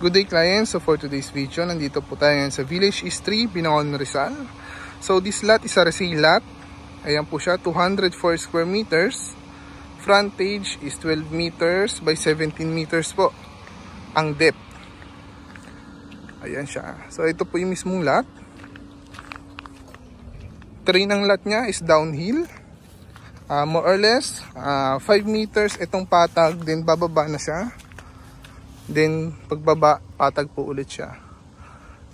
Good day clients, so for today's video, nandito po tayo sa Village East 3, Binaon, Rizal. So this lot is a resale lot. Ayan po siya, 204 square meters. Frontage is 12 meters by 17 meters po ang depth. Ayan siya. So ito po yung mismong lot. Terrain ng lot niya is downhill. More or less 5 meters itong patag, then bababa na siya. Then pagbaba, patag po ulit siya.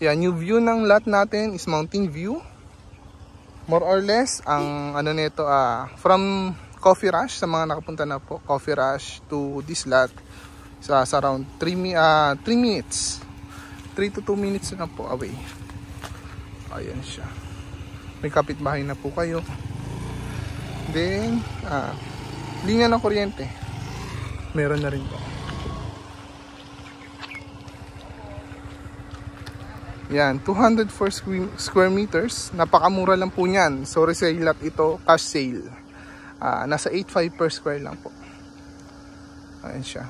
Yan, yung view ng lot natin is mountain view. More or less, ang ano nito, from Coffee Rush, sa mga nakapunta na po, Coffee Rush to this lot, sa around 3 minutes. 3 to 2 minutes na po away. Ayan siya. May kapitbahay na po kayo. Then, linya ng kuryente. Meron na rin po. Yan, 204 square meters. Napakamura lang po niyan. So resale lot ito, cash sale. Nasa 8.5 per square lang po. Ayan siya.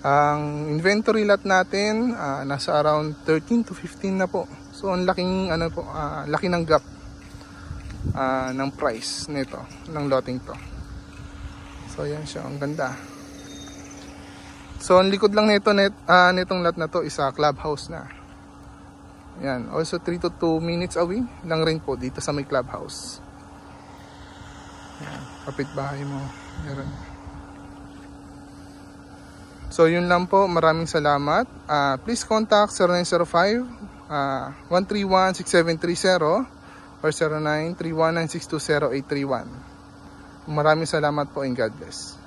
Ang inventory lot natin, nasa around 13 to 15 na po. So ang laking ano po, laki ng gap ng price nito, ng lotting to. So ayan siya, ang ganda. So ang likod lang nito nitong lot na to is clubhouse na. Yan, also 3 to 2 minutes away lang rin po dito sa may clubhouse. Yan, kapitbahay mo. Meron. So yun lang po, maraming salamat. Please contact 0905-131-6730 or 0931-962-0831. Maraming salamat po and God bless.